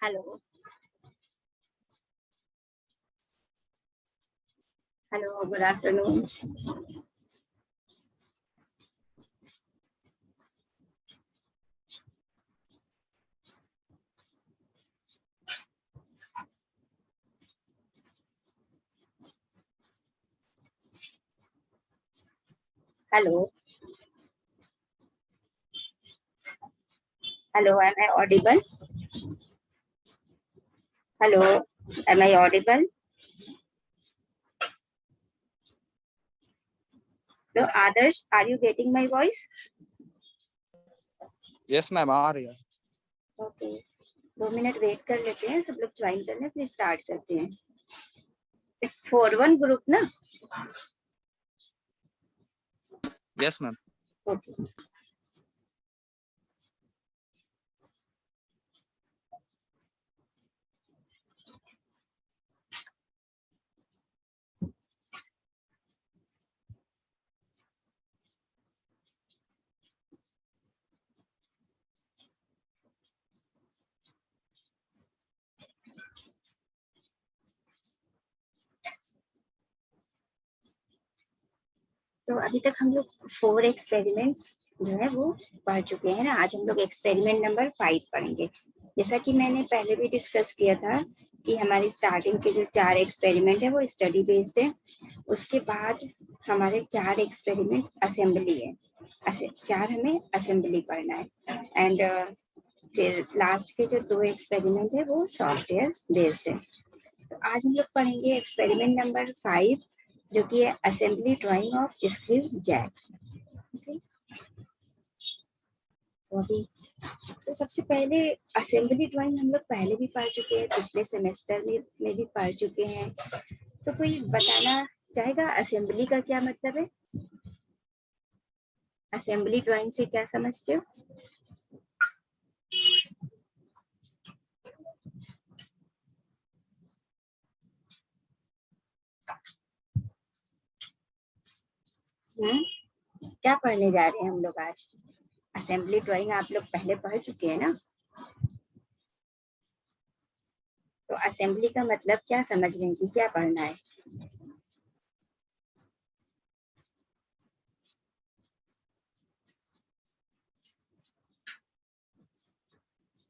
Hello. Hello, good afternoon. Hello. Hello, am I audible? Hello, am I audible? So, Adarsh, are you getting my voice? Yes ma'am आ रही है. Okay. 2 minute wait कर लेते हैं, सब लोग join करने फिर स्टार्ट करते हैं. इट्स 4-1 ग्रुप ना? Yes ma'am. ओके. तो अभी तक हम लोग 4 एक्सपेरिमेंट्स जो है वो पढ़ चुके हैं ना. आज हम लोग एक्सपेरिमेंट नंबर 5 पढ़ेंगे. जैसा कि मैंने पहले भी डिस्कस किया था कि हमारी स्टार्टिंग के जो 4 एक्सपेरिमेंट है वो स्टडी बेस्ड है. उसके बाद हमारे 4 एक्सपेरिमेंट असेंबली है. 4 हमें असेंबली पढ़ना है. एंड फिर लास्ट के जो 2 एक्सपेरिमेंट है वो सॉफ्टवेयर बेस्ड है. तो आज हम लोग पढ़ेंगे एक्सपेरिमेंट नंबर 5 जो कि है assembly drawing of screw jack. तो सबसे पहले असेंबली ड्राइंग हम लोग पहले भी पढ़ चुके हैं, पिछले सेमेस्टर में भी पढ़ चुके हैं. तो कोई बताना चाहेगा असेंबली का क्या मतलब है? असेंबली ड्राइंग से क्या समझते हो? क्या पढ़ने जा रहे हैं हम लोग आज? असेंबली ड्राइंग आप लोग पहले पढ़ चुके हैं ना. तो असेंबली का मतलब क्या समझ रहे हैं कि क्या पढ़ना है?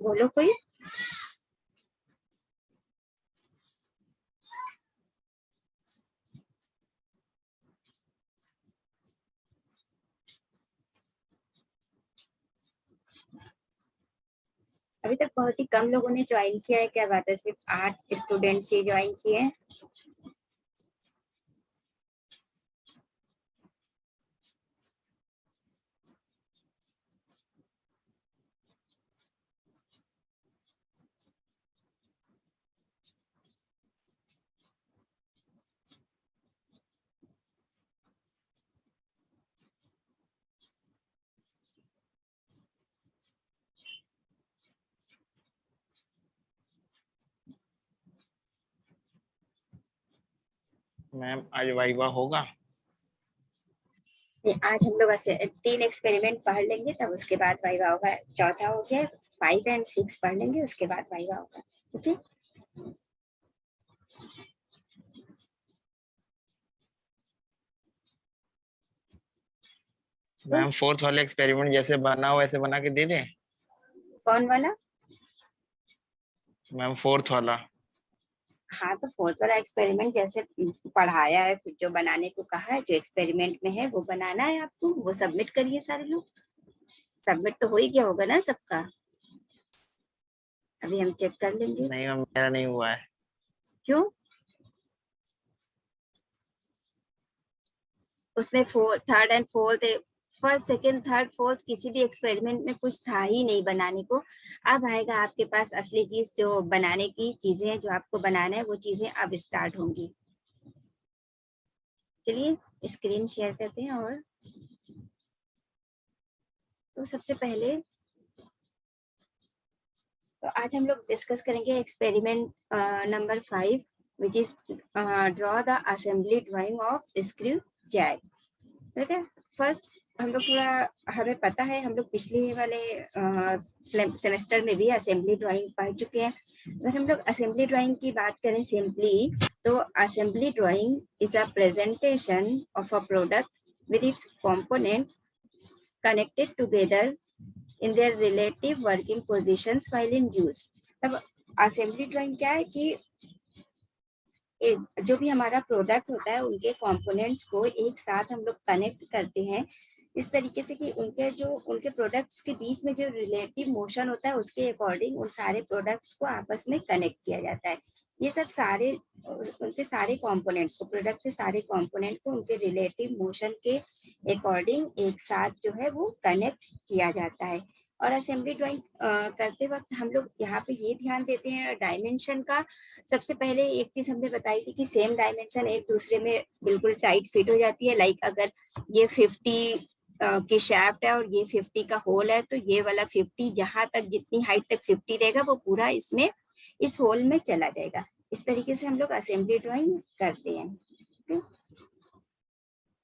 बोलो कोई. अभी तक बहुत ही कम लोगों ने ज्वाइन किया है. क्या बात है, सिर्फ 8 स्टूडेंट्स ही ज्वाइन किए हैं. मैम आज वाइवा होगा. आज हम लोग ऐसे 3 एक्सपेरिमेंट पढ़ लेंगे तब उसके बाद वाइवा होगा. चौथा हो गया. 5 एंड 6 पढ़ लेंगे उसके बाद वाइवा होगा. ओके. मैम फोर्थ वाले एक्सपेरिमेंट जैसे बना हो वैसे बना के दे दें. कौन वाला? मैम फोर्थ वाला. हाँ, तो 4th वाला एक्सपेरिमेंट जैसे पढ़ाया है, फिर जो बनाने को कहा है, जो एक्सपेरिमेंट में है वो बनाना है आपको. वो सबमिट करिए सारे लोग. सबमिट तो हो ही गया होगा ना सबका. अभी हम चेक कर लेंगे. नहीं मैम मेरा नहीं हुआ है. क्यों? उसमें 3rd and 4th, first second third fourth किसी भी एक्सपेरिमेंट में कुछ था ही नहीं बनाने को. अब आएगा आपके पास असली चीज, जो बनाने की चीजें हैं, जो आपको बनाना है वो चीजें अब स्टार्ट होंगी. चलिए स्क्रीन शेयर करते हैं. और तो सबसे पहले तो आज हम लोग डिस्कस करेंगे experiment number 5 which is draw the assembly drawing of screw jack. ठीक है. फर्स्ट हम लोग थोड़ा, हमें पता है, हम लोग पिछले वाले सेमेस्टर में भी असेंबली ड्राइंग पढ़ चुके हैं। अगर हम लोग असेंबली ड्राइंग की बात करें सिंपली, तो assembly drawing is a presentation of a product with its component connected together in their relative working positions while in use. तब असेंबली ड्राइंग क्या है कि जो भी हमारा प्रोडक्ट होता है उनके कंपोनेंट्स को एक साथ हम लोग कनेक्ट करते हैं इस तरीके से कि उनके प्रोडक्ट्स के बीच में जो रिलेटिव मोशन होता है उसके अकॉर्डिंग उन सारे प्रोडक्ट्स को आपस में कनेक्ट किया जाता है। ये सब सारे उनके सारे कंपोनेंट्स को, प्रोडक्ट के सारे कंपोनेंट को उनके रिलेटिव मोशन के अकॉर्डिंग एक साथ जो है वो कनेक्ट किया जाता है। और असेंबली ड्राइंग करते वक्त हम लोग यहाँ पे ये ध्यान देते हैं डायमेंशन का। सबसे पहले एक चीज हमने बताई थी कि सेम डायमेंशन एक दूसरे में बिल्कुल टाइट फिट हो जाती है। लाइक अगर ये 50 की शाफ्ट है और ये 50 का होल है, तो ये वाला 50 जहां तक, जितनी हाइट तक 50 रहेगा वो पूरा इसमें इस होल में चला जाएगा। इस तरीके से हम लोग असेंबली ड्राइंग करते हैं।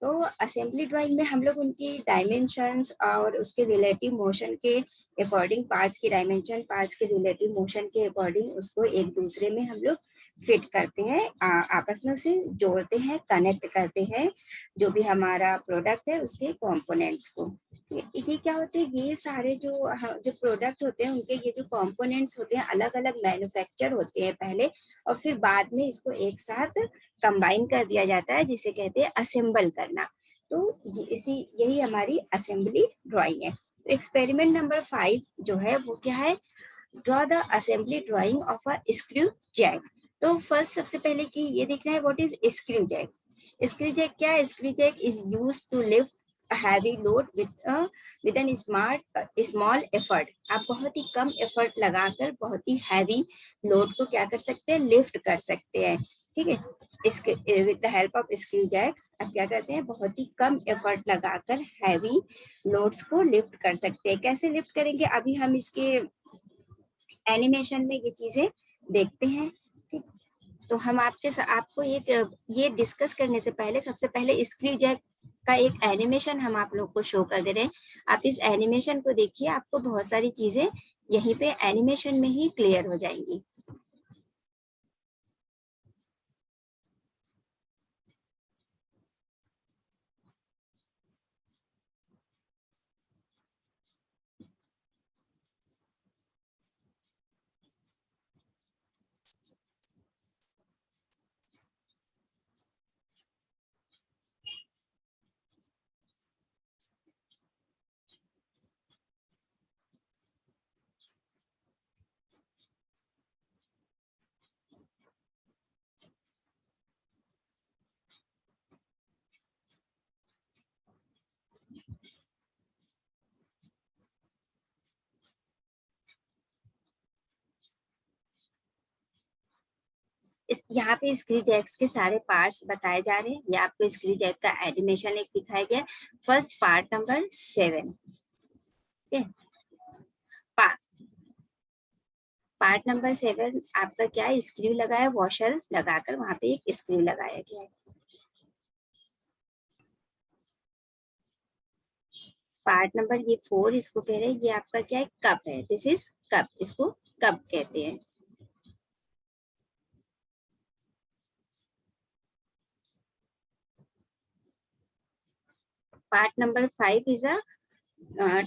तो असेंबली ड्राइंग में हम लोग उनकी डायमेंशंस और उसके रिलेटिव मोशन के अकॉर्डिंग, पार्ट्स की डायमेंशन, पार्ट्स के रिलेटिव मोशन के अकॉर्डिंग उसको एक दूसरे में हम लोग फिट करते हैं, आपस में उसे जोड़ते हैं, कनेक्ट करते हैं जो भी हमारा प्रोडक्ट है उसके कंपोनेंट्स को। ये क्या होते हैं, ये सारे जो प्रोडक्ट होते हैं उनके ये जो कंपोनेंट्स होते हैं अलग अलग मैन्युफैक्चर होते हैं पहले, और फिर बाद में इसको एक साथ कंबाइन कर दिया जाता है जिसे कहते हैं असेंबल करना। तो यही हमारी असेंबली ड्राइंग है। तो एक्सपेरिमेंट नंबर 5 जो है वो क्या है, draw the assembly drawing of a screw jack. तो फर्स्ट सबसे पहले कि ये देखना है what is screw jack. Screw jack क्या है, screw jack is used to lift heavy load with an small effort. आप बहुत ही कम एफर्ट लगाकर बहुत ही हैवी लोड को क्या कर सकते हैं, लिफ्ट कर सकते हैं। ठीक है, with the help of screw jack आप क्या करते हैं, बहुत ही कम एफर्ट लगाकर हैवी लोड्स को लिफ्ट कर सकते हैं। कैसे लिफ्ट करेंगे, अभी हम इसके एनिमेशन में ये चीजें देखते हैं। ठीक, तो हम आपको एक ये डिस्कस करने से पहले सबसे पहले स्क्रू जैक का एक एनिमेशन हम आप लोग को शो कर दे रहे हैं। आप इस एनिमेशन को देखिए, आपको बहुत सारी चीजें यहीं पे एनिमेशन में ही क्लियर हो जाएंगी। यहाँ पे स्क्रू जैक्स के सारे पार्ट्स बताए जा रहे हैं। ये आपको स्क्रू जैक का एनिमेशन एक दिखाया गया। First part number 7। Part number 7 आपका क्या है, स्क्रू लगा है, वॉशर लगाकर वहां पे एक स्क्रू लगाया गया है। पार्ट नंबर ये 4 इसको कह रहे हैं, ये आपका क्या है, कप है। दिस इज कप, इसको कप कहते हैं। Part number 5 is a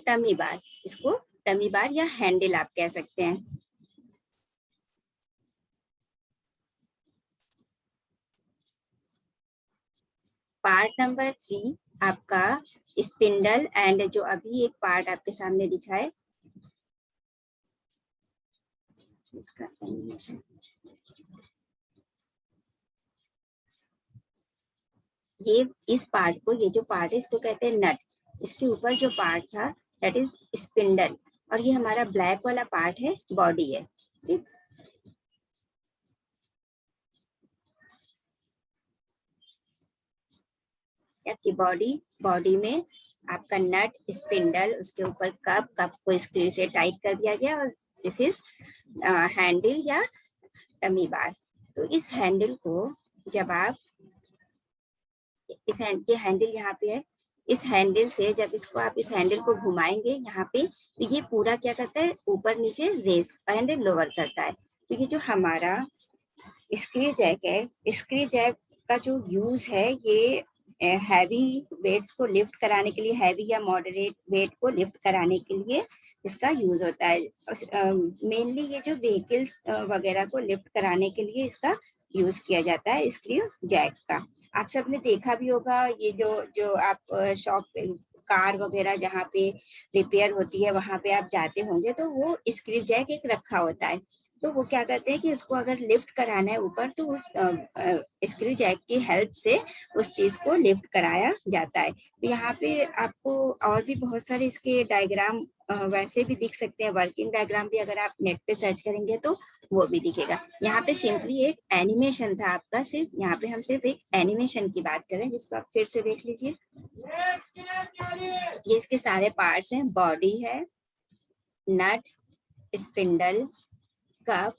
tummy bar, इसको टमी बार या हैंडल आप कह सकते हैं। पार्ट नंबर 3 आपका स्पिंडल एंड जो अभी एक पार्ट आपके सामने दिखा है इसका एनिमेशन, ये इस पार्ट को, ये जो पार्ट है इसको कहते हैं नट। इसके ऊपर जो पार्ट था दैट इज स्पिंडल, और ये हमारा ब्लैक वाला पार्ट है, बॉडी है। ठीक, आपकी बॉडी में आपका नट, स्पिंडल, उसके ऊपर कप को स्क्रू से टाइट कर दिया गया, और दिस इज हैंडल या टमी बार। तो इस हैंडल को जब आप ये हैंडल यहाँ पे है, इस हैंडल से जब इसको आप इस हैंडल को घुमाएंगे यहाँ पे, तो ये पूरा क्या करता है, ऊपर नीचे रेज एंड लोअर करता है। तो ये जो हमारा स्क्रू जैक है, स्क्रू जैक का जो यूज है ये हैवी वेट्स को लिफ्ट कराने के लिए, हैवी या मॉडरेट वेट को लिफ्ट कराने के लिए इसका यूज होता है। मेनली ये जो व्हीकल्स वगैरह को लिफ्ट कराने के लिए इसका यूज किया जाता है स्क्रू जैक का। आप सबने देखा भी होगा, ये जो जो आप शॉप कार वगैरह जहाँ पे रिपेयर होती है वहां पे आप जाते होंगे तो वो स्क्रू जैक एक रखा होता है। तो वो क्या करते हैं कि उसको अगर लिफ्ट कराना है ऊपर तो उस स्क्रू जैक की हेल्प से उस चीज को लिफ्ट कराया जाता है। तो यहाँ पे आपको और भी बहुत सारे इसके डायग्राम वैसे भी दिख सकते हैं, वर्किंग डायग्राम भी अगर आप नेट पे सर्च करेंगे तो वो भी दिखेगा। यहाँ पे सिंपली एक एनिमेशन था आपका, सिर्फ यहाँ पे हम सिर्फ एक एनिमेशन की बात करें जिसको आप फिर से देख लीजिए। ये इसके सारे पार्ट्स हैं, बॉडी है, नट, स्पिंडल, कप,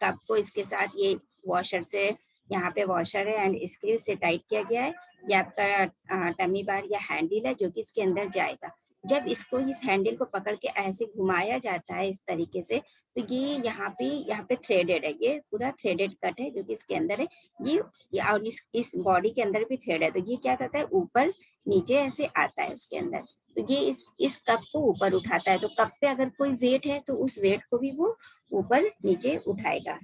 कप को इसके साथ ये वॉशर से, यहाँ पे वॉशर है एंड स्क्रू से टाइट किया गया है। ये आपका टमी बार या हैंडल है जो कि इसके अंदर जाएगा। जब इसको इस हैंडल को पकड़ के ऐसे घुमाया जाता है इस तरीके से, तो ये यहाँ पे थ्रेडेड है, ये पूरा थ्रेडेड कट है जो कि इसके अंदर है। ये और इस बॉडी के अंदर भी थ्रेड है, तो ये क्या करता है, ऊपर नीचे ऐसे आता है उसके अंदर। तो ये इस कप को ऊपर उठाता है। तो कप पे अगर कोई वेट है तो उस वेट को भी वो ऊपर नीचे उठाएगा।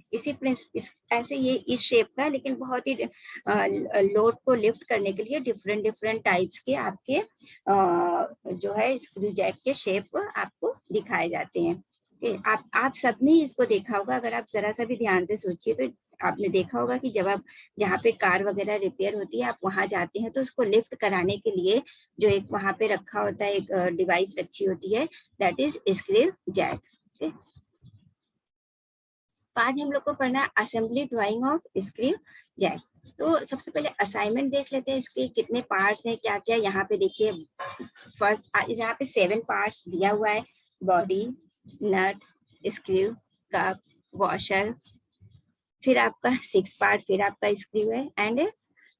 ऐसे ये इस शेप का, लेकिन बहुत ही लोड को लिफ्ट करने के लिए डिफरेंट डिफरेंट टाइप्स के आपके जो है स्क्रू जैक के शेप आपको दिखाए जाते हैं। आप सबने इसको देखा होगा, अगर आप जरा सा भी ध्यान से सोचिए तो आपने देखा होगा कि जब आप जहाँ पे कार वगैरह रिपेयर होती है आप वहां जाते हैं तो उसको लिफ्ट कराने के लिए जो एक वहां पे रखा होता है, एक डिवाइस रखी होती है, दैट इज स्क्रू जैक। तो आज हम लोग को पढ़ना है assembly drawing of screw jack. तो सबसे पहले असाइनमेंट देख लेते हैं, इसके कितने पार्ट्स हैं क्या क्या। यहाँ पे देखिए फर्स्ट यहाँ पे 7 पार्ट्स दिया हुआ है, बॉडी, नट, स्क्रू, कप, वॉशर, फिर आपका 6 पार्ट, फिर आपका स्क्रू है एंड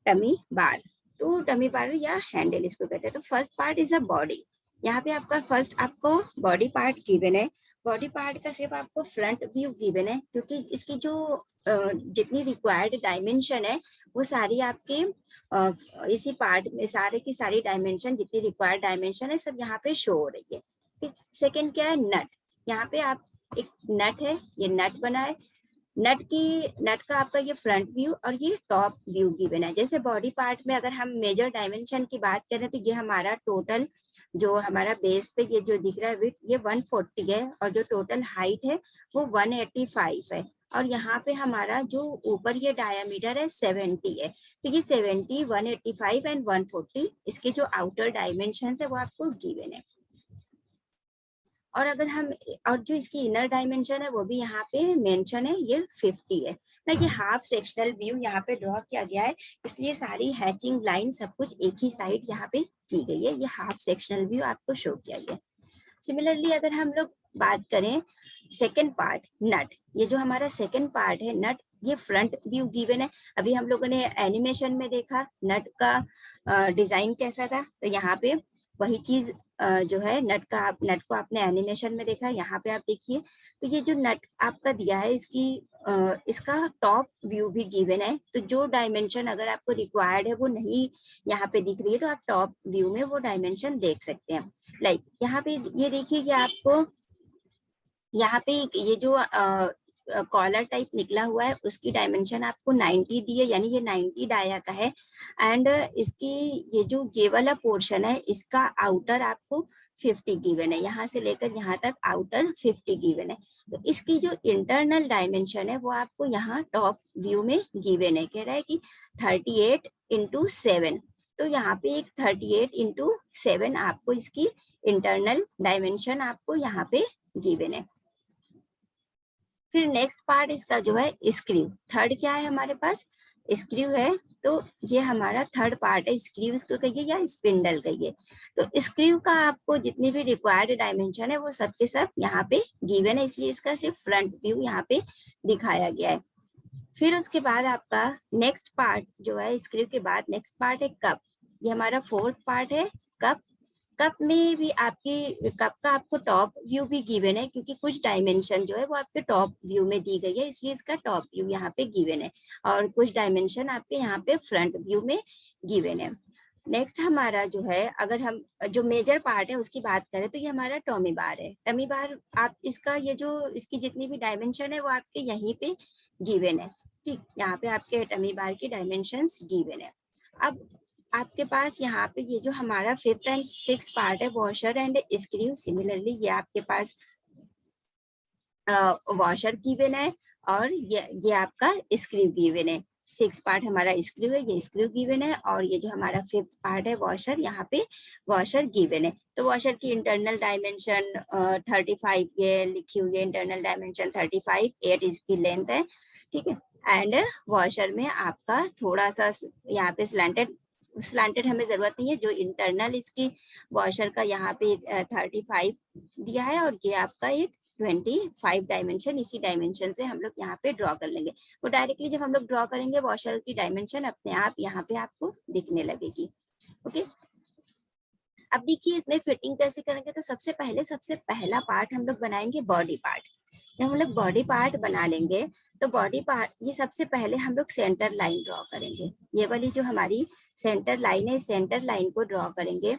टमी बार। तो टमी बार या हैंडल इसको कहते हैं। तो first part is a body. यहाँ पे आपका फर्स्ट आपको बॉडी पार्ट गिवन है। बॉडी पार्ट का सिर्फ आपको फ्रंट व्यू गिवन है क्योंकि इसकी जो जितनी रिक्वायर्ड डायमेंशन है वो सारी आपके इसी पार्ट में, सारे की सारी डायमेंशन जितनी रिक्वायर्ड डायमेंशन है सब यहाँ पे शो हो रही है। ठीक, सेकेंड क्या है, नट। यहाँ पे आप एक नट है, ये नट बना है। नट का आपका ये फ्रंट व्यू और ये टॉप व्यू गिवन है। जैसे बॉडी पार्ट में अगर हम मेजर डायमेंशन की बात करें तो ये हमारा टोटल जो हमारा बेस पे ये जो दिख रहा है विड्थ, ये 140 है और जो टोटल हाइट है वो 185 है। और यहाँ पे हमारा जो ऊपर ये डायमीटर है 70 है। तो ये 70, 185 एंड 140 इसके जो आउटर डायमेंशन है वो आपको गिवन है। और अगर हम और जो इसकी इनर डायमेंशन है वो भी यहाँ पे मेंशन है, ये 50 है ना। ये हाफ सेक्शनल व्यू यहाँ पे ड्रॉ किया गया है, इसलिए सारी हैचिंग लाइन सब कुछ एक ही साइड यहाँ पे की गई है। ये हाफ सेक्शनल व्यू आपको शो किया गया है। सिमिलरली अगर हम लोग बात करें सेकेंड पार्ट, नट, ये जो हमारा सेकेंड पार्ट है नट, ये फ्रंट व्यू गिवन है। अभी हम लोगों ने एनिमेशन में देखा नट का डिजाइन कैसा था, तो यहाँ पे वही चीज जो है नट को आपने एनिमेशन में देखा, यहाँ पे आप देखिए। तो ये जो नट आपका दिया है इसका टॉप व्यू भी गिवन है। तो जो डायमेंशन अगर आपको रिक्वायर्ड है वो नहीं यहाँ पे दिख रही है तो आप टॉप व्यू में वो डायमेंशन देख सकते हैं। लाइक यहाँ पे ये देखिए कि आपको यहाँ पे ये जो कॉलर टाइप निकला हुआ है उसकी डायमेंशन आपको 90 दी है, यानी ये 90 डाया का है। एंड इसकी ये जो ये वाला पोर्शन है इसका आउटर आपको 50 गिवन है, यहाँ से लेकर यहाँ तक आउटर 50 गिवन है। तो इसकी जो इंटरनल डायमेंशन है वो आपको यहाँ टॉप व्यू में गिवन है, कह रहा है कि 38 इंटू 7। तो यहाँ पे एक 38 इंटू 7 आपको इसकी इंटरनल डायमेंशन आपको यहाँ पे गिवन है। फिर नेक्स्ट पार्ट इसका जो है स्क्रू, थर्ड क्या है हमारे पास, स्क्रू है। तो ये हमारा थर्ड पार्ट है, स्क्रू इसको कहिए या स्पिंडल कहिए। तो स्क्रू का आपको जितनी भी रिक्वायर्ड डायमेंशन है वो सब के सब यहाँ पे गिवन है, इसलिए इसका सिर्फ फ्रंट व्यू यहाँ पे दिखाया गया है। फिर उसके बाद आपका नेक्स्ट पार्ट जो है स्क्रू के बाद नेक्स्ट पार्ट है कप। ये हमारा फोर्थ पार्ट है कप कप में भी आपकी कप का आपको टॉप व्यू भी गिवन है, क्योंकि कुछ डायमेंशन जो है वो आपके टॉप व्यू में दी गई है, इसलिए इसका टॉप व्यू यहाँ पे गिवन है, और कुछ डायमेंशन आपके यहाँ पे फ्रंट व्यू में गिवन है। नेक्स्ट हमारा जो है, अगर हम जो मेजर पार्ट है उसकी बात करें तो ये हमारा टॉमी बार है। टॉमी बार आप इसका ये जो इसकी जितनी भी डायमेंशन है वो आपके यहीं पे गिवन है। ठीक, यहाँ पे आपके टॉमी बार की डायमेंशंस गिवन है। अब आपके पास यहाँ पे ये जो हमारा 5th एंड 6th पार्ट है, वॉशर एंड स्क्रू, सिमिलरली ये आपके पास वॉशर गिवन है और ये आपका स्क्रू गिवन है। 6 पार्ट हमारा स्क्रू है, ये स्क्रू गिवन है, और ये जो हमारा 5th पार्ट है वॉशर, यहाँ पे वॉशर गिवन है। तो वॉशर की इंटरनल डायमेंशन 35 ये लिखी हुई है, इंटरनल डायमेंशन 35, 8 इसकी लेंथ है, ठीक है। एंड वॉशर में आपका थोड़ा सा यहाँ पे स्लैंटेड हमें जरूरत नहीं है, जो इंटरनल इसकी वॉशर का यहाँ पे 35 दिया है, और ये आपका एक 25 डायमेंशन, इसी डायमेंशन से हम लोग यहाँ पे ड्रॉ कर लेंगे। वो डायरेक्टली जब हम लोग ड्रॉ करेंगे वॉशर की डायमेंशन अपने आप यहाँ पे आपको दिखने लगेगी। ओके, अब देखिए इसमें फिटिंग कैसे करेंगे। तो सबसे पहला पार्ट हम लोग बनाएंगे बॉडी पार्ट। जब हम लोग बॉडी पार्ट बना लेंगे तो बॉडी पार्ट, ये सबसे पहले हम लोग सेंटर लाइन ड्रॉ करेंगे। ये वाली जो हमारी सेंटर लाइन है, सेंटर लाइन को ड्रॉ करेंगे,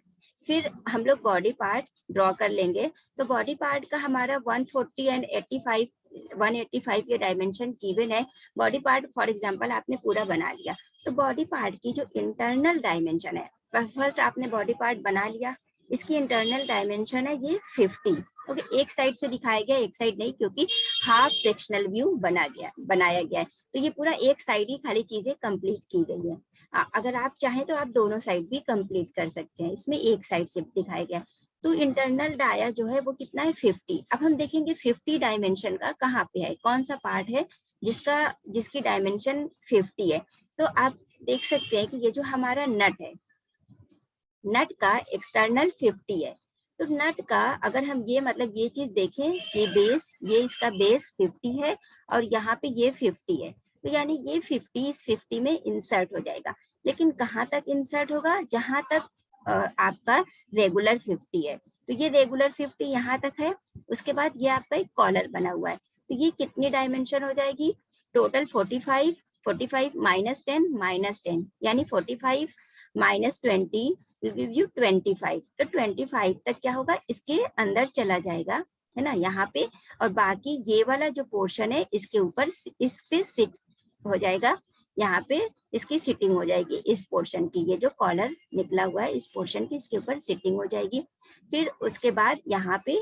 फिर हम लोग बॉडी पार्ट ड्रॉ कर लेंगे। तो बॉडी पार्ट का हमारा 140 एंड 185 ये डायमेंशन गिवन है। बॉडी पार्ट फॉर एग्जांपल आपने पूरा बना लिया, तो बॉडी पार्ट की जो इंटरनल डायमेंशन है, फर्स्ट आपने बॉडी पार्ट बना लिया, इसकी इंटरनल डायमेंशन है ये 50। ओके, एक साइड से दिखाया गया, एक साइड नहीं, क्योंकि हाफ सेक्शनल व्यू बनाया गया है, तो ये पूरा एक साइड ही खाली चीजें कंप्लीट की गई है। अगर आप चाहें तो आप दोनों साइड भी कंप्लीट कर सकते हैं, इसमें एक साइड से दिखाया गया। तो इंटरनल डाया जो है वो कितना है 50। अब हम देखेंगे 50 डायमेंशन का कहाँ पे है, कौन सा पार्ट है जिसकी डायमेंशन 50 है। तो आप देख सकते हैं कि ये जो हमारा नट है, नट का एक्सटर्नल 50 है। तो नट का अगर हम ये मतलब ये चीज देखें कि बेस, ये इसका बेस 50 है और यहाँ पे ये 50 है, तो यानी ये 50 इस 50 में इंसर्ट हो जाएगा। लेकिन कहाँ तक इंसर्ट होगा, जहां तक आपका रेगुलर 50 है। तो ये रेगुलर 50 यहाँ तक है, उसके बाद ये आपका एक कॉलर बना हुआ है। तो ये कितनी डायमेंशन हो जाएगी, टोटल 45 माइनस 10 यानी 45 माइनस 20 will give you 25। तो 25 तक क्या होगा, इसके अंदर चला जाएगा, है ना, यहाँ पे। और बाकी ये वाला जो पोर्शन है इसके ऊपर, इस पे सिट हो जाएगा, यहाँ पे इसकी सिटिंग हो जाएगी, इस पोर्शन की, ये जो कॉलर निकला हुआ है इस पोर्शन की, इसके ऊपर सिटिंग हो जाएगी। फिर उसके बाद यहाँ पे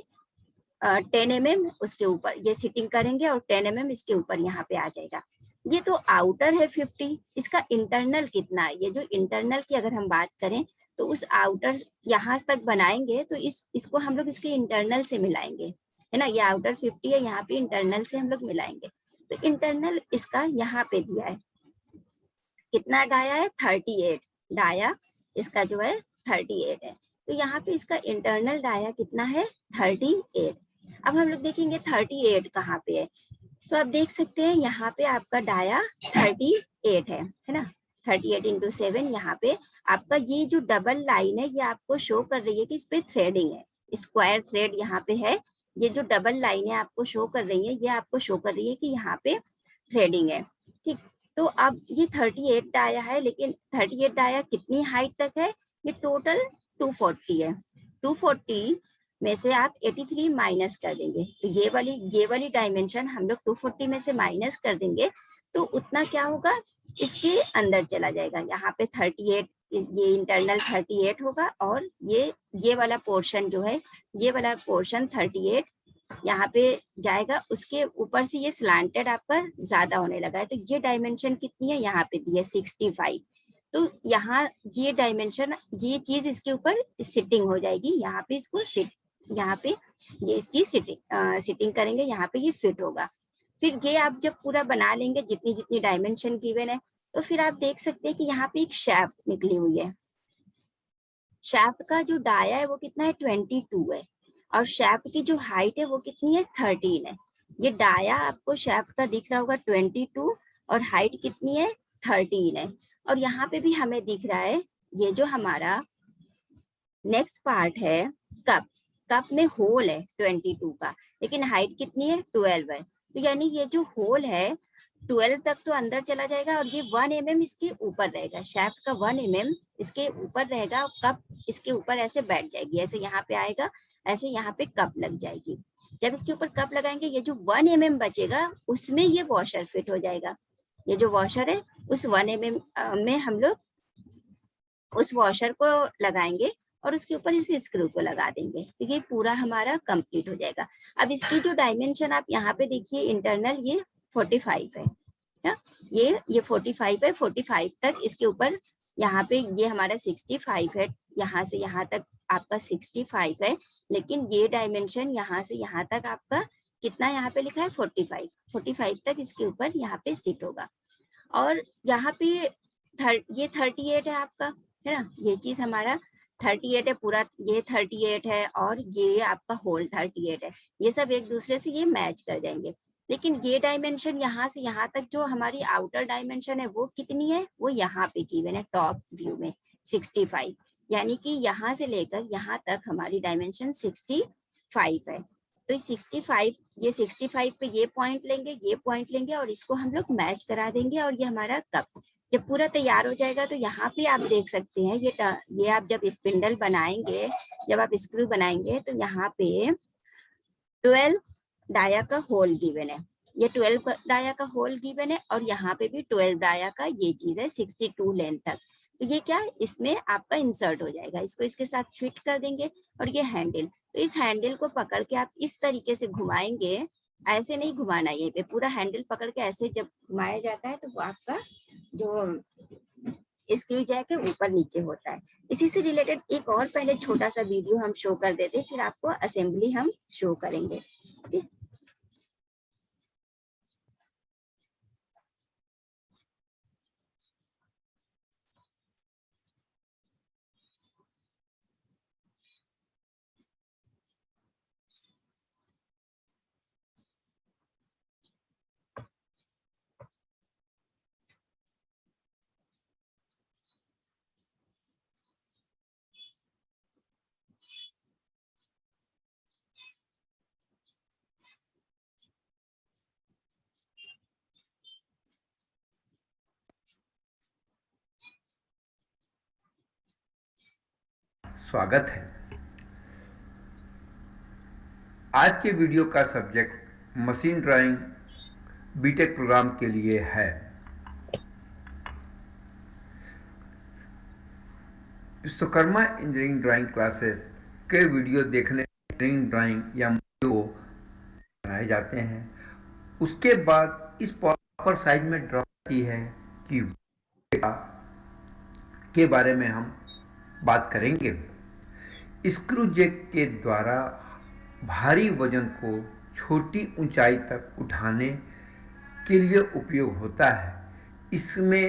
10 mm उसके ऊपर ये सिटिंग करेंगे, और 10 mm इसके ऊपर यहाँ पे आ जाएगा। ये तो आउटर है 50, इसका इंटरनल कितना है, ये जो इंटरनल की अगर हम बात करें तो उस आउटर यहाँ तक बनाएंगे, तो इसको हम लोग इसके इंटरनल से मिलाएंगे, है ना। ये आउटर 50 है, यहाँ पे इंटरनल से हम लोग मिलाएंगे। तो इंटरनल इसका यहाँ पे दिया है, कितना डाया है 38 डाया, इसका जो है 38 है। तो यहाँ पे इसका इंटरनल डाया कितना है 38। अब हम लोग देखेंगे 38 कहाँ पे है। तो आप देख सकते हैं यहाँ पे आपका डाया 38 है ना। 38 इंटू 7 यहाँ पे आपका ये जो डबल लाइन है ये आपको शो कर रही है कि इस पे थ्रेडिंग है, स्क्वायर थ्रेड यहाँ पे है। ये जो डबल लाइन है आपको शो कर रही है, ये आपको शो कर रही है कि यहाँ पे थ्रेडिंग है, ठीक। तो अब ये 38 डाया है, लेकिन 38 डाया कितनी हाइट तक है, ये टोटल 240 है। 240 में से आप 83 माइनस कर देंगे, तो ये वाली डायमेंशन हम लोग 240 में से माइनस कर देंगे, तो उतना क्या होगा, इसके अंदर चला जाएगा। यहाँ पे 38, ये इंटरनल 38 होगा, और ये वाला पोर्शन जो है, ये वाला पोर्शन 38 यहाँ पे जाएगा, उसके ऊपर से ये स्लांटेड आपका ज्यादा होने लगा है। तो ये डायमेंशन कितनी है, यहाँ पे दी है 65। तो यहाँ ये डायमेंशन, ये चीज इसके ऊपर सिटिंग हो जाएगी, यहाँ पे इसको यहाँ पे ये इसकी सिटिंग करेंगे, यहाँ पे ये फिट होगा। फिर ये आप जब पूरा बना लेंगे, जितनी जितनी डायमेंशन गिवन है, तो फिर आप देख सकते हैं कि यहाँ पे एक शाफ्ट निकली हुई है। शाफ्ट का जो डाया है वो कितना है 22 है, और शाफ्ट की जो हाइट है वो कितनी है 13 है। ये डाया आपको शाफ्ट का दिख रहा होगा 22, और हाइट कितनी है 13 है। और यहाँ पे भी हमें दिख रहा है ये जो हमारा नेक्स्ट पार्ट है कप। कप में होल है 22 का, लेकिन हाइट कितनी है 12 है, तो यानी ये जो होल है 12 तक तो अंदर चला जाएगा और ये 1 mm इसके ऊपर रहेगा, शाफ्ट का 1 mm इसके ऊपर रहेगा और कप इसके ऊपर ऐसे बैठ जाएगी, ऐसे यहाँ पे आएगा, ऐसे यहाँ पे कप लग जाएगी। जब इसके ऊपर कप लगाएंगे ये जो 1 mm बचेगा उसमें ये वॉशर फिट हो जाएगा। ये जो वॉशर है उस 1 mm में हम लोग उस वॉशर को लगाएंगे और उसके ऊपर इस स्क्रू को लगा देंगे, तो ये पूरा हमारा कंप्लीट हो जाएगा। अब इसकी जो डायमेंशन आप यहाँ पे देखिए, इंटरनल ये 45 है ना, ये 45 है, 45 तक इसके ऊपर, यहाँ पे ये हमारा 65 है, यहाँ से यहाँ तक आपका 65 है, लेकिन ये डायमेंशन यहाँ से यहाँ तक आपका कितना यहाँ पे लिखा है 45, 45 तक इसके ऊपर यहाँ पे सिट होगा। और यहाँ पे ये 38 है आपका, है ना, ये चीज हमारा 38 है पूरा, ये 38 है और ये आपका होल 38 है, ये सब एक दूसरे से ये मैच कर जाएंगे। लेकिन ये डायमेंशन यहाँ से यहाँ तक जो हमारी आउटर डायमेंशन है वो कितनी है, वो यहाँ पे गिवन है टॉप व्यू में 65, यानी कि यहाँ से लेकर यहाँ तक हमारी डायमेंशन 65 है। तो 65, ये 65 पे ये पॉइंट लेंगे और इसको हम लोग मैच करा देंगे और ये हमारा कप जब पूरा तैयार हो जाएगा तो यहाँ पे आप देख सकते हैं ये आप जब स्पिंडल बनाएंगे, जब आप स्क्रू बनाएंगे तो यहाँ पे 12 डाया का होल गिवन है, ये 12 डाया का होल गिवन है और यहाँ पे भी 12 डाया का ये चीज है 62 लेंथ तक, तो ये क्या इसमें आपका इंसर्ट हो जाएगा, इसको इसके साथ फिट कर देंगे। और ये हैंडल, तो इस हैंडल को पकड़ के आप इस तरीके से घुमाएंगे, ऐसे नहीं घुमाना, ये पे पूरा हैंडल पकड़ के ऐसे जब घुमाया जाता है तो वो आपका जो स्क्रू जैक है ऊपर नीचे होता है। इसी से रिलेटेड एक और पहले छोटा सा वीडियो हम शो कर देते, फिर आपको असेंबली हम शो करेंगे। स्वागत है। आज के वीडियो का subject machine drawing BTech programme के लिए है। विश्वकर्मा इंजीनियरिंग ड्राइंग क्लासेस के वीडियो देखने इंजीनियरिंग ड्राइंग या वीडियो बनाए जाते हैं। उसके बाद इस प्रॉपर साइज में ड्रा की है क्यूब के बारे में हम बात करेंगे। स्क्रू जैक के द्वारा भारी वजन को छोटी ऊंचाई तक उठाने के लिए उपयोग होता है। इसमें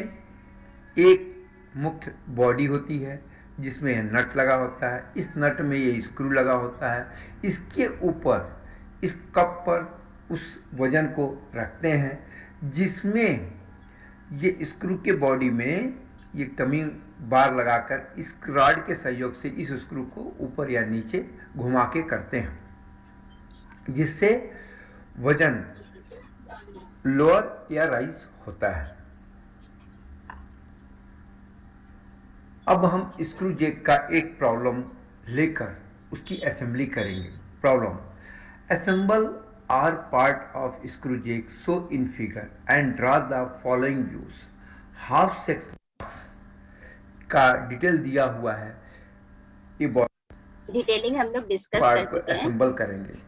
एक मुख्य बॉडी होती है जिसमें नट लगा होता है, इस नट में ये स्क्रू लगा होता है। इसके ऊपर इस कप पर उस वजन को रखते हैं जिसमें ये स्क्रू के बॉडी में ये टमिंग बार लगाकर इस रॉड के सहयोग से इस स्क्रू को ऊपर या नीचे घुमा के करते हैं, जिससे वजन लोअर या राइज होता है। अब हम स्क्रू जैक का एक प्रॉब्लम लेकर उसकी असेंबली करेंगे। Problem: assemble are part of screw jig show in figure and draw the following views। Half section का डिटेल दिया हुआ है, ये डिटेलिंग हम लोग डिस्कस कर चुके हैं। असेंबल करेंगे।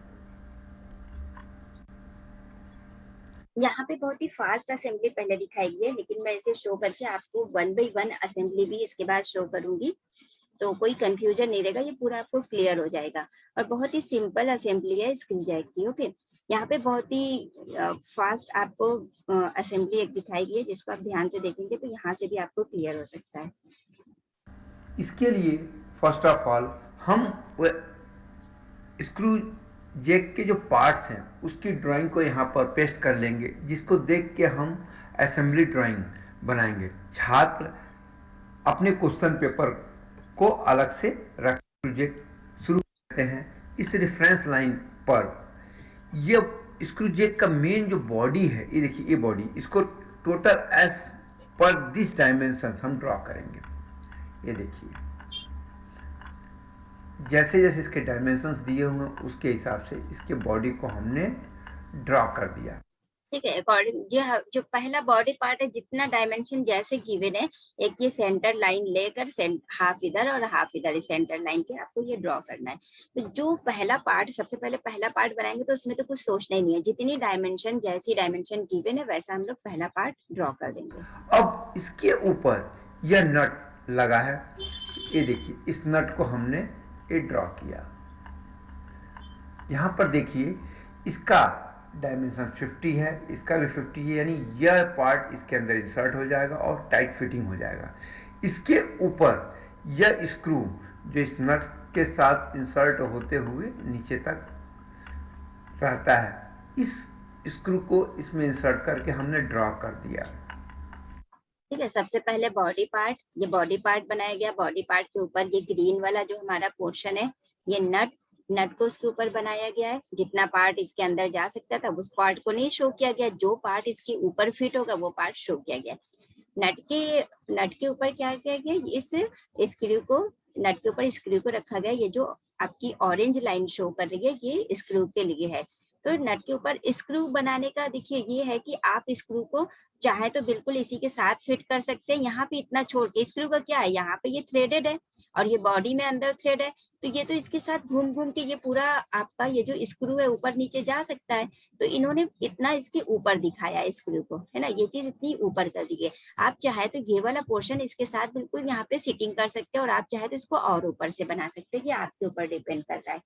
यहाँ पे बहुत ही फास्ट असेंबली पहले दिखाई गई है, लेकिन मैं इसे शो करके आपको 1 by 1 असेंबली भी इसके बाद शो करूंगी, तो कोई कंफ्यूजन नहीं रहेगा, ये पूरा आपको क्लियर हो जाएगा। और बहुत ही सिंपल असेंबली है स्क्रू जैक की। ओके, यहाँ पे बहुत ही फास्ट आपको असेंबली एक दिखाई गई है, जिसको आप ध्यान से देखेंगे तो यहाँ से भी आपको क्लियर हो सकता है। इसके लिए फर्स्ट ऑफ ऑल हम स्क्रू जैक के जो पार्ट्स हैं उसकी ड्राइंग को यहाँ पर पेस्ट कर लेंगे, जिसको देख के हम असेंबली ड्राइंग बनाएंगे। छात्र अपने क्वेश्चन पेपर को अलग से रख प्रोजेक्ट शुरू करते हैं। इस रेफरेंस लाइन पर ये स्क्रू जेक का मेन जो बॉडी है, ये देखिए ये बॉडी, इसको टोटल एस पर दिस डायमेंशन हम ड्रॉ करेंगे। ये देखिए जैसे जैसे इसके डायमेंशंस दिए हुए उसके हिसाब से इसके बॉडी को हमने ड्रॉ कर दिया। ठीक है, अकॉर्डिंग जो पहला बॉडी पार्ट है, जितना डायमेंशन जैसे गिवन है, एक ये सेंटर लाइन लेकर हाफ इधर और हाफ इधर सेंटर लाइन के आपको ये ड्रॉ करना है। तो जो पहला पार्ट, सबसे पहले पहला पार्ट बनाएंगे तो उसमें तो कुछ सोचना ही नहीं है, जितनी डायमेंशन जैसी डायमेंशन गिवन है वैसा हम लोग पहला पार्ट ड्रॉ कर देंगे। अब इसके ऊपर यह नट लगा है, ये देखिए इस नट को हमने ये ड्रॉ किया। यहां पर देखिए इसका डायमेंशन 50 है, इसका भी 50 है, यानी यह पार्ट इसके अंदर इंसर्ट हो जाएगा और टाइट फिटिंग हो जाएगा। इसके ऊपर यह स्क्रू जो इस नट के साथ इंसर्ट होते हुए नीचे तक रहता है, इस स्क्रू को इसमें इंसर्ट करके हमने ड्रॉ कर दिया। ठीक है, सबसे पहले बॉडी पार्ट, ये बॉडी पार्ट बनाया गया। बॉडी पार्ट के ऊपर ये ग्रीन वाला जो हमारा पोर्शन है, ये नट को उसके ऊपर बनाया गया है। जितना पार्ट इसके अंदर जा सकता था उस पार्ट को नहीं शो किया गया, जो पार्ट इसके ऊपर फिट होगा वो पार्ट शो किया गया। नट के ऊपर क्या किया गया, इस स्क्रू को, नट के ऊपर स्क्रू को रखा गया। ये जो आपकी ऑरेंज लाइन शो कर रही है ये स्क्रू के लिए है। तो नट के ऊपर स्क्रू बनाने का देखिए ये है कि आप स्क्रू को चाहे तो बिल्कुल इसी के साथ फिट कर सकते हैं। यहाँ पे इतना छोड़ के, स्क्रू का क्या है, यहाँ पे ये थ्रेडेड है और ये बॉडी में अंदर थ्रेड है, तो ये तो इसके साथ घूम घूम के ये पूरा आपका ये जो स्क्रू है ऊपर नीचे जा सकता है। तो इन्होंने इतना इसके ऊपर दिखाया है स्क्रू को, है ना, ये चीज इतनी ऊपर कर दी है। आप चाहे तो ये वाला पोर्शन इसके साथ बिल्कुल यहाँ पे सिटिंग कर सकते हैं और आप चाहे तो इसको और ऊपर से बना सकते हैं, कि आपके ऊपर डिपेंड कर रहा है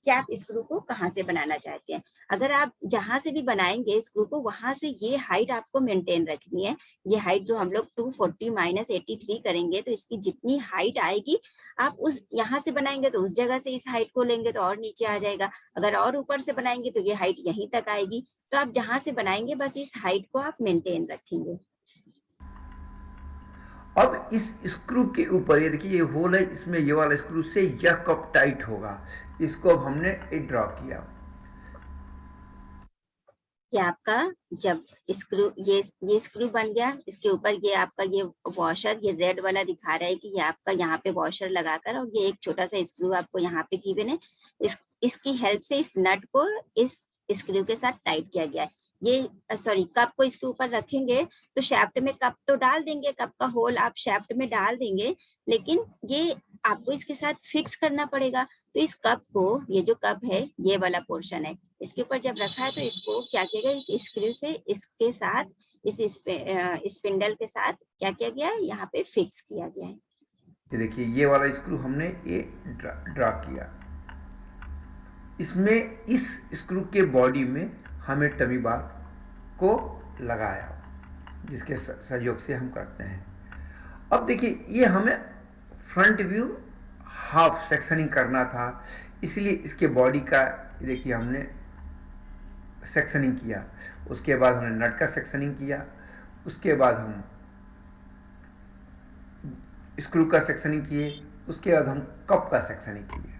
कि आप स्क्रू को कहाँ से बनाना चाहते हैं। अगर आप जहां से भी बनाएंगे स्क्रू को, वहां से ये हाइट आपको मेंटेन रखनी है। ये हाइट जो हम लोग 240 - 83 करेंगे, तो इसकी जितनी हाइट आएगी आप उस यहाँ से बनाएंगे तो उस जगह से इस हाइट को लेंगे तो और नीचे आ जाएगा। अगर और ऊपर से बनाएंगे तो ये हाइट यहीं तक आएगी। तो आप जहां से बनाएंगे बस इस हाइट को आप मेंटेन रखेंगे। अब इस स्क्रू के ऊपर ये देखिए ये होल है, इसमें ये वाला स्क्रू से यह कप टाइट होगा। इसको अब हमने ड्रॉ किया। कि आपका जब स्क्रू ये स्क्रू बन गया, इसके ऊपर ये आपका ये वॉशर, ये रेड वाला दिखा रहा है कि ये आपका यहाँ पे वॉशर लगाकर, और ये एक छोटा सा स्क्रू आपको यहाँ पे गिवन है, इसकी हेल्प से इस नट को इस स्क्रू के साथ टाइट किया गया है। ये सॉरी, कप को इसके ऊपर रखेंगे तो शैफ्ट में कप तो डाल देंगे, कप का होल आप शैफ्ट में डाल देंगे, लेकिन ये आपको इसके साथ फिक्स करना पड़ेगा। तो इस कप को, ये जो कप है ये वाला पोर्शन है, इसके ऊपर जब रखा है तो इसको क्या किया गया, इस स्क्रू से इसके साथ इस स्पिंडल के साथ क्या किया गया है, यहाँ पे फिक्स किया गया है। ये देखिए ये वाला स्क्रू हमने ये ड्रॉ किया। इसमें इस स्क्रू के बॉडी में हमें टमी बार को लगाया, जिसके सहयोग से हम करते हैं। अब देखिए ये हमें फ्रंट व्यू हाफ सेक्शनिंग करना था, इसलिए इसके बॉडी का देखिए हमने सेक्शनिंग किया। उसके बाद हमने नट का सेक्शनिंग किया, उसके बाद हम स्क्रू का सेक्शनिंग किए, उसके बाद हम कप का सेक्शनिंग किए।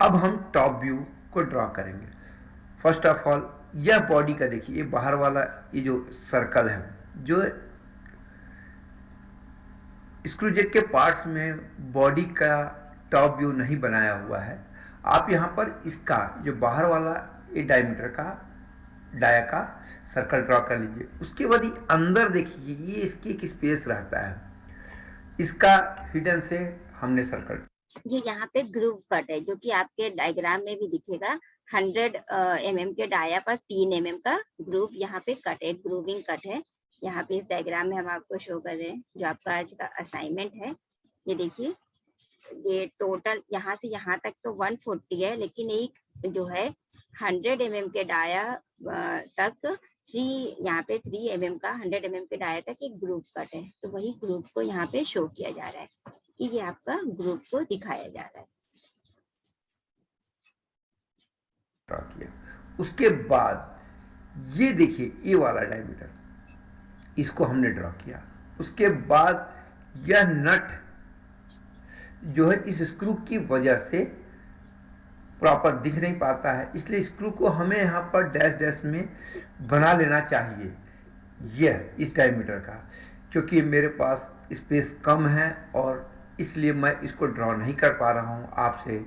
अब हम टॉप व्यू को ड्रॉ करेंगे। फर्स्ट ऑफ ऑल यह बॉडी का देखिए, ये बाहर वाला ये जो सर्कल है, जो स्क्रू जेक के पार्ट्स में बॉडी का टॉप व्यू नहीं बनाया हुआ है। आप यहां पर इसका जो बाहर वाला ये डायमीटर का डाया का सर्कल ड्रॉ कर लीजिए। उसके बाद ये अंदर देखिए ये इसकी एक स्पेस रहता है, इसका हिडन से हमने सर्कल, ये यहाँ पे ग्रूव कट है जो कि आपके डायग्राम में भी दिखेगा। 100 mm के डाया पर 3 mm का ग्रूव यहाँ पे कट है, ग्रूविंग कट है। यहाँ पे इस डायग्राम में हम आपको शो कर रहे हैं जो आपका आज का असाइनमेंट है। ये देखिए ये टोटल यहाँ से यहाँ तक तो 140 है, लेकिन एक जो है 100 mm के डाया तक 3, यहाँ पे 3 mm का 100 mm के डाया तक एक ग्रूव कट है। तो वही ग्रूव को यहाँ पे शो किया जा रहा है कि ये आपका ग्रुप को दिखाया जा रहा है। किया। उसके बाद ये देखिए ये वाला डायमीटर, इसको हमने ड्रॉ किया। उसके बाद यह नट जो है इस स्क्रू की वजह से प्रॉपर दिख नहीं पाता है, इसलिए स्क्रू को हमें यहाँ पर डैश डैश में बना लेना चाहिए यह इस डायमीटर का, क्योंकि मेरे पास स्पेस कम है और इसलिए मैं इसको ड्रॉ नहीं कर पा रहा हूँ। आपसे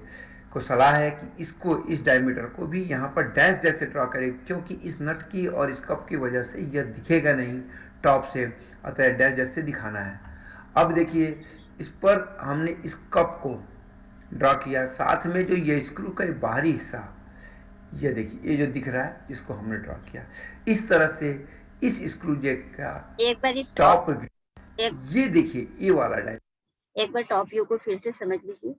को सलाह है कि इसको इस डायमीटर को भी यहाँ पर डैश डैश से ड्रॉ करें, क्योंकि इस नट की और इस कप की वजह से यह दिखेगा नहीं टॉप से, अतः डैश डैश से दिखाना है। अब देखिए इस पर हमने इस कप को ड्रॉ किया, साथ में जो ये स्क्रू का बाहरी हिस्सा, ये देखिए ये जो दिख रहा है इसको हमने ड्रॉ किया इस तरह से। इस स्क्रू जैक का एक बार इस टॉप ये देखिए ये वाला डायमीटर, एक बार टॉप व्यू को फिर से समझ लीजिए।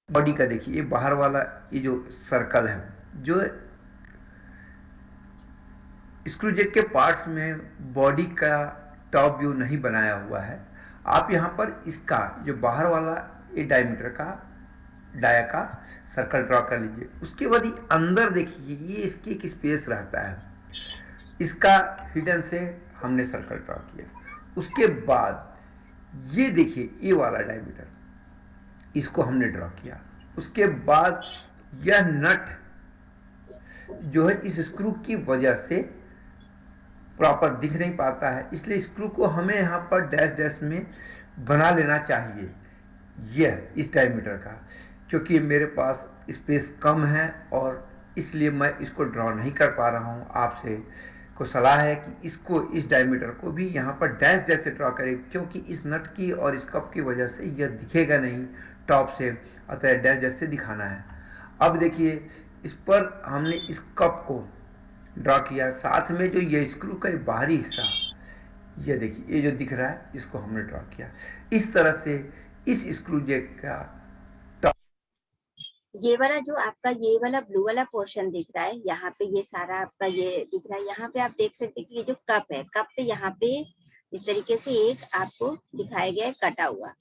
बॉडी का देखिए ये बाहर वाला ये जो सर्कल है, जो स्क्रू जैक के पार्ट्स में बॉडी का टॉप व्यू नहीं बनाया हुआ है। आप यहाँ पर इसका जो बाहर वाला ये डायमीटर का डाया का सर्कल ड्रॉ कर लीजिए। उसके बाद अंदर देखिए ये इसकी एक स्पेस रहता है, इसका हिडन से हमने सर्कल ड्रॉ किया। उसके बाद ये देखिए ये वाला डायमीटर, इसको हमने ड्रॉ किया। उसके बाद यह नट जो है इस स्क्रू की वजह से प्रॉपर दिख नहीं पाता है, इसलिए स्क्रू को हमें यहाँ पर डैश डैश में बना लेना चाहिए यह इस डायमीटर का, क्योंकि मेरे पास स्पेस कम है और इसलिए मैं इसको ड्रॉ नहीं कर पा रहा हूँ। आपसे को सलाह है कि इसको इस डायमीटर को भी यहाँ पर डैश डैश से ड्रॉ करें, क्योंकि इस नट की और इस कप की वजह से यह दिखेगा नहीं टॉप से, अतः डैश डैश से दिखाना है। अब देखिए इस पर हमने इस कप को ड्रॉ किया, साथ में जो ये स्क्रू का बाहरी हिस्सा, ये देखिए ये जो दिख रहा है इसको हमने ड्रॉ किया इस तरह से। इस स्क्रू जैक का ये वाला जो आपका ये वाला ब्लू वाला पोर्शन दिख रहा है, यहाँ पे ये सारा आपका ये दिख रहा है, यहाँ पे आप देख सकते हैं कि ये जो कप है, कप पे यहाँ पे इस तरीके से एक आपको दिखाया गया है कटा हुआ।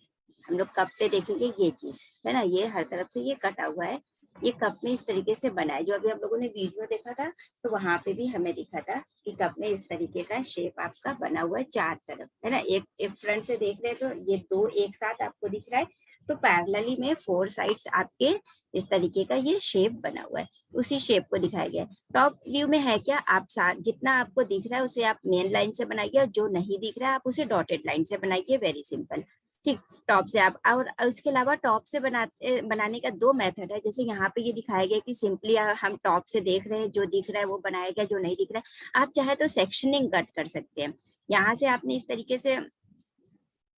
हम लोग कप पे देखेंगे ये चीज है ना, ये हर तरफ से ये कटा हुआ है, ये कप में इस तरीके से बना है। जो अभी हम लोगों ने वीडियो देखा था तो वहां पे भी हमें दिखा था कि कप में इस तरीके का शेप आपका बना हुआ है चार तरफ, है ना। एक फ्रंट से देख रहे हैं तो ये दो एक साथ आपको दिख रहा है, तो पैरेलली में फोर साइड्स आपके इस तरीके का ये शेप बना हुआ है, उसी शेप को दिखाया गया है। टॉप व्यू में है क्या, आप जितना आपको दिख रहा है उसे आप मेन लाइन से बनाइए, और जो नहीं दिख रहा है आप उसे डॉटेड लाइन से बनाइए, वेरी सिंपल। ठीक, टॉप से आप, और उसके अलावा टॉप से बनाने का दो मेथड है। जैसे यहाँ पे ये दिखाया गया कि सिंपली हम टॉप से देख रहे हैं, जो दिख रहा है वो बनाया गया, जो नहीं दिख रहा है आप चाहे तो सेक्शनिंग कट कर सकते हैं। यहाँ से आपने इस तरीके से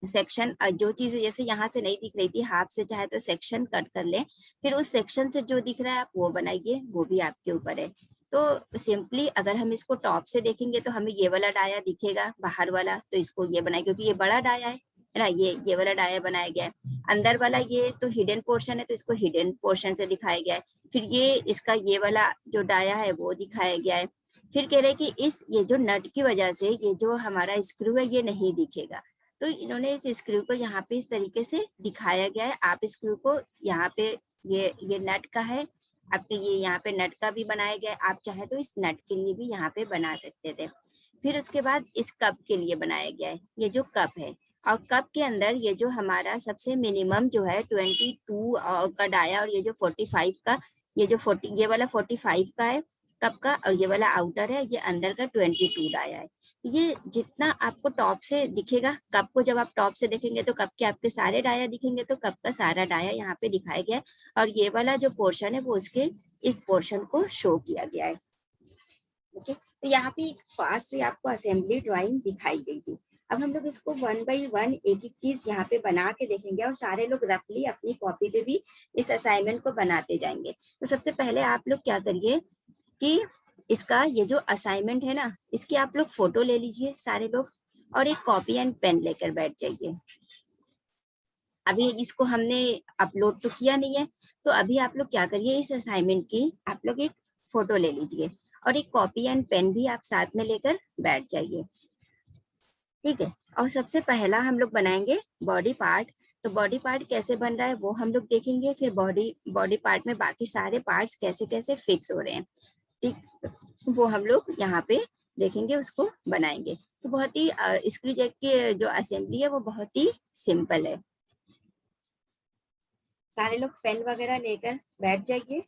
सेक्शन, जो चीज जैसे यहाँ से नहीं दिख रही थी हाफ से, चाहे तो सेक्शन कट कर ले, फिर उस सेक्शन से जो दिख रहा है आप वो बनाइए, वो भी आपके ऊपर है। तो सिंपली अगर हम इसको टॉप से देखेंगे तो हमें ये वाला डाया दिखेगा बाहर वाला, तो इसको ये बनाए, क्योंकि ये बड़ा डाया है ना, ये वाला डाया बनाया गया है। अंदर वाला ये तो हिडन पोर्शन है, तो इसको हिडन पोर्शन से दिखाया गया है। फिर ये इसका ये वाला जो डाया है वो दिखाया गया है। फिर कह रहे हैं कि ये जो नट की वजह से ये जो हमारा स्क्रू है ये नहीं दिखेगा, तो इन्होंने इस स्क्रू को यहाँ पे इस तरीके से दिखाया गया है। आप स्क्रू को यहाँ पे ये नट का है आपके, ये यहाँ पे नट का भी बनाया गया है, आप चाहे तो इस नट के लिए भी यहाँ पे बना सकते थे। फिर उसके बाद इस कप के लिए बनाया गया है, ये जो कप है, और कप के अंदर ये जो हमारा सबसे मिनिमम जो है 22 का डाया, और ये जो 45 का, ये वाला 45 का है कप का, और ये वाला आउटर है, ये अंदर का 22 डाया है। ये जितना आपको टॉप से दिखेगा, कप को जब आप टॉप से देखेंगे तो कप के आपके सारे डाया दिखेंगे, तो कप का सारा डाया यहाँ पे दिखाया गया है, और ये वाला जो पोर्शन है वो उसके इस पोर्शन को शो किया गया है। ओके, तो यहाँ पे एक फास्ट से आपको असेंबली ड्राइंग दिखाई गई थी। अब हम लोग इसको 1 बाई 1 एक एक चीज यहाँ पे बना के देखेंगे, और सारे लोग रफली अपनी कॉपी पे भी इस असाइनमेंट को बनाते जाएंगे। तो सबसे पहले आप लोग क्या करिए कि इसका ये जो असाइनमेंट है ना, इसकी आप लोग फोटो ले लीजिए सारे लोग, और एक कॉपी एंड पेन लेकर बैठ जाइए। अभी इसको हमने अपलोड तो किया नहीं है, तो अभी आप लोग क्या करिए, इस असाइनमेंट की आप लोग एक फोटो ले लीजिए, और एक कॉपी एंड पेन भी आप साथ में लेकर बैठ जाइए। ठीक है, और सबसे पहला हम लोग बनाएंगे बॉडी पार्ट। तो बॉडी पार्ट कैसे बन रहा है वो हम लोग देखेंगे, फिर बॉडी पार्ट में बाकी सारे पार्ट्स कैसे कैसे फिक्स हो रहे हैं, ठीक, वो हम लोग यहाँ पे देखेंगे, उसको बनाएंगे। तो बहुत ही स्क्रू जैक की जो असेंबली है वो बहुत ही सिंपल है। सारे लोग पेन वगैरह लेकर बैठ जाइए।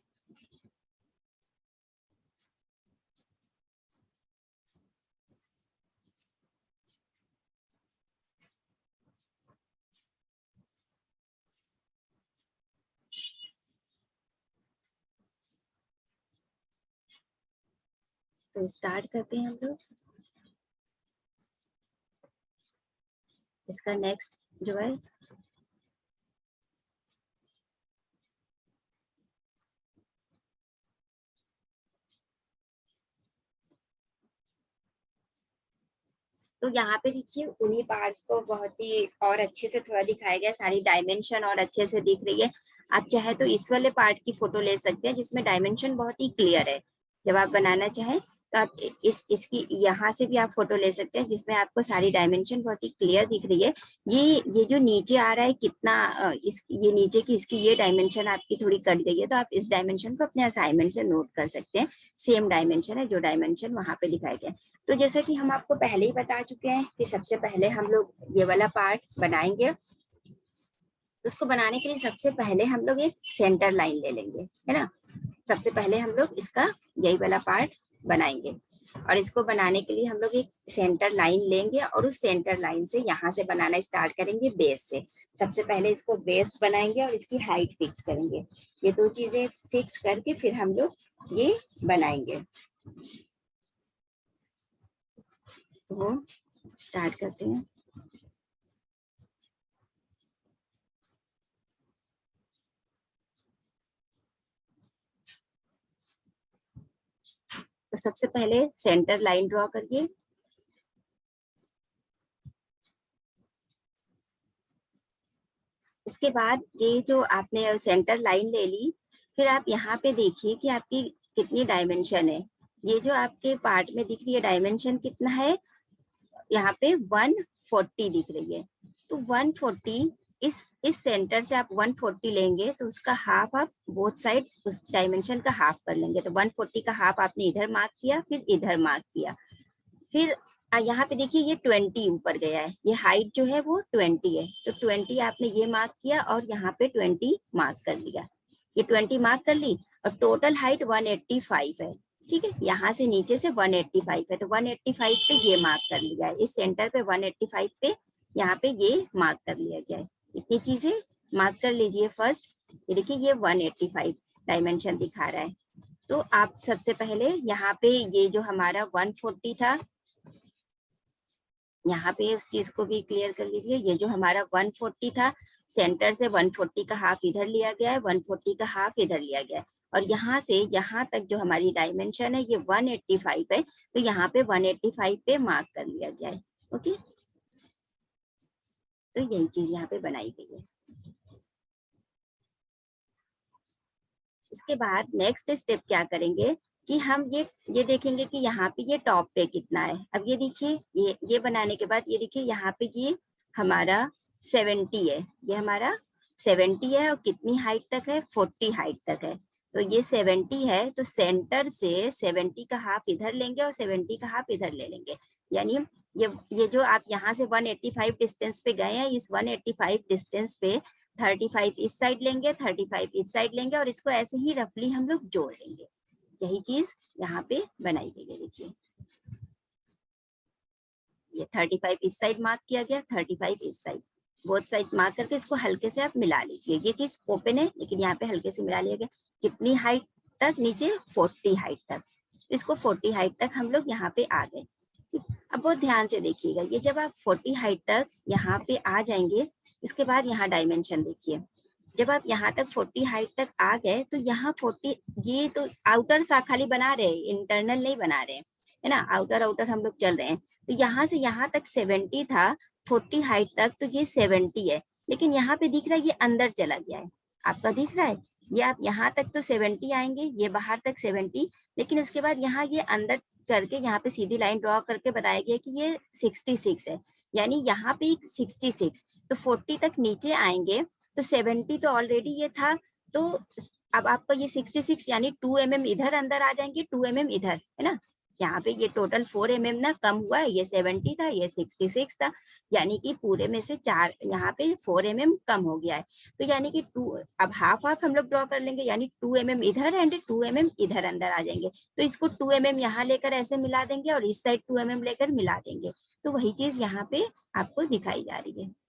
तो स्टार्ट करते हैं हम लोग। इसका नेक्स्ट जो है तो यहाँ पे देखिए उन्हीं पार्ट्स को बहुत ही और अच्छे से थोड़ा दिखाया गया, सारी डायमेंशन और अच्छे से दिख रही है। आप चाहे तो इस वाले पार्ट की फोटो ले सकते हैं जिसमें डायमेंशन बहुत ही क्लियर है। जब आप बनाना चाहें तो आप इसकी यहाँ से भी आप फोटो ले सकते हैं जिसमें आपको सारी डायमेंशन बहुत ही क्लियर दिख रही है। ये जो नीचे आ रहा है कितना ये नीचे की इसकी ये डायमेंशन आपकी थोड़ी कट गई है, तो आप इस डायमेंशन को अपने असाइनमेंट से नोट कर सकते हैं। सेम डायमेंशन है जो डायमेंशन वहां पे दिखाया गया है। तो जैसा कि हम आपको पहले ही बता चुके हैं कि सबसे पहले हम लोग ये वाला पार्ट बनाएंगे। उसको बनाने के लिए सबसे पहले हम लोग एक सेंटर लाइन ले लेंगे, है ना। सबसे पहले हम लोग इसका यही वाला पार्ट बनाएंगे और इसको बनाने के लिए हम लोग एक सेंटर लाइन लेंगे और उस सेंटर लाइन से यहाँ से बनाना स्टार्ट करेंगे बेस से। सबसे पहले इसको बेस बनाएंगे और इसकी हाइट फिक्स करेंगे। ये दो चीजें फिक्स करके फिर हम लोग ये बनाएंगे। तो स्टार्ट करते हैं। तो सबसे पहले सेंटर लाइन ड्रॉ करिए। उसके बाद ये जो आपने सेंटर लाइन ले ली, फिर आप यहाँ पे देखिए कि आपकी कितनी डायमेंशन है। ये जो आपके पार्ट में दिख रही है डायमेंशन कितना है, यहाँ पे 140 दिख रही है। तो 140 इस सेंटर से आप 140 लेंगे तो उसका हाफ आप बोथ साइड उस डायमेंशन का हाफ कर लेंगे। तो 140 का हाफ आपने इधर मार्क किया, फिर इधर मार्क किया, फिर यहाँ पे देखिए ये 20 ऊपर गया है, ये हाइट जो है वो 20 है। तो 20 आपने ये मार्क किया और यहाँ पे 20 मार्क कर लिया। ये 20 मार्क कर ली और टोटल हाइट 185 है। ठीक है, यहाँ से नीचे से 185 है, तो 185 पे ये मार्क कर लिया है। इस सेंटर पे 185 पे यहाँ पे ये मार्क कर लिया गया है। इतनी चीजें मार्क कर लीजिए फर्स्ट। ये देखिए ये 185 डायमेंशन दिखा रहा है। तो आप सबसे पहले यहाँ पे ये जो हमारा 140 था, यहाँ पे उस चीज को भी क्लियर कर लीजिए। ये जो हमारा 140 था, सेंटर से 140 का हाफ इधर लिया गया है, 140 का हाफ इधर लिया गया है, और यहाँ से यहाँ तक जो हमारी डायमेंशन है ये 185 है। तो यहाँ पे 185 पे मार्क कर लिया गया है। ओके, तो यही चीज यहाँ पे बनाई गई है। इसके बाद नेक्स्ट स्टेप क्या करेंगे कि हम ये देखेंगे कि यहाँ पे ये टॉप पे कितना है। अब ये देखिए ये बनाने के बाद ये देखिए यहाँ पे ये हमारा 70 है, ये हमारा 70 है और कितनी हाइट तक है, 40 हाइट तक है। तो ये 70 है, तो सेंटर से 70 का हाफ इधर लेंगे और 70 का हाफ इधर ले लेंगे। यानी ये जो आप यहाँ से 185 डिस्टेंस पे गए हैं, इस 185 डिस्टेंस पे 35 इस साइड लेंगे, 35 इस साइड लेंगे और इसको ऐसे ही रफली हम लोग जोड़ लेंगे। यही चीज यहाँ पे बनाई गई है। देखिए ये 35 इस साइड मार्क किया गया, 35 इस साइड, बोथ साइड मार्क करके इसको हल्के से आप मिला लीजिए। ये चीज ओपन है लेकिन यहाँ पे हल्के से मिला लिया गया। कितनी हाइट तक, नीचे 40 हाइट तक। इसको 40 हाइट तक हम लोग यहाँ पे आ गए। अब बहुत ध्यान से देखिएगा, ये जब आप 40 हाइट तक यहाँ पे आ जाएंगे, इसके बाद यहाँ डायमेंशन देखिए। जब आप यहाँ तक 40 हाइट तक आ गए तो यहाँ 40, ये तो आउटर सा खाली बना रहे, इंटरनल नहीं बना रहे, है ना। आउटर हम लोग चल रहे हैं। तो यहाँ से यहाँ तक 70 था, 40 हाइट तक, तो ये 70 है। लेकिन यहाँ पे दिख रहा है ये अंदर चला गया है, आपका दिख रहा है। ये आप यहाँ तक तो 70 आएंगे, ये बाहर तक 70, लेकिन उसके बाद यहाँ ये अंदर करके यहाँ पे सीधी लाइन ड्रॉ करके बताया गया कि ये 66 है। यानी यहाँ पे 66, तो 40 तक नीचे आएंगे तो 70 तो ऑलरेडी ये था। तो अब आपका ये 66 यानी 2 mm इधर अंदर आ जाएंगे, 2 mm इधर, है ना। यहाँ पे ये टोटल 4 mm ना कम हुआ है, ये 70 था, ये 66 था, यानी कि पूरे में से 4 यहाँ पे 4 mm कम हो गया है। तो यानी कि 2, अब हाफ हाफ हम लोग ड्रॉ कर लेंगे, यानी 2 mm इधर एंड 2 mm इधर अंदर आ जाएंगे। तो इसको 2 mm यहाँ लेकर ऐसे मिला देंगे और इस साइड 2 mm लेकर मिला देंगे। तो वही चीज यहाँ पे आपको दिखाई जा रही है।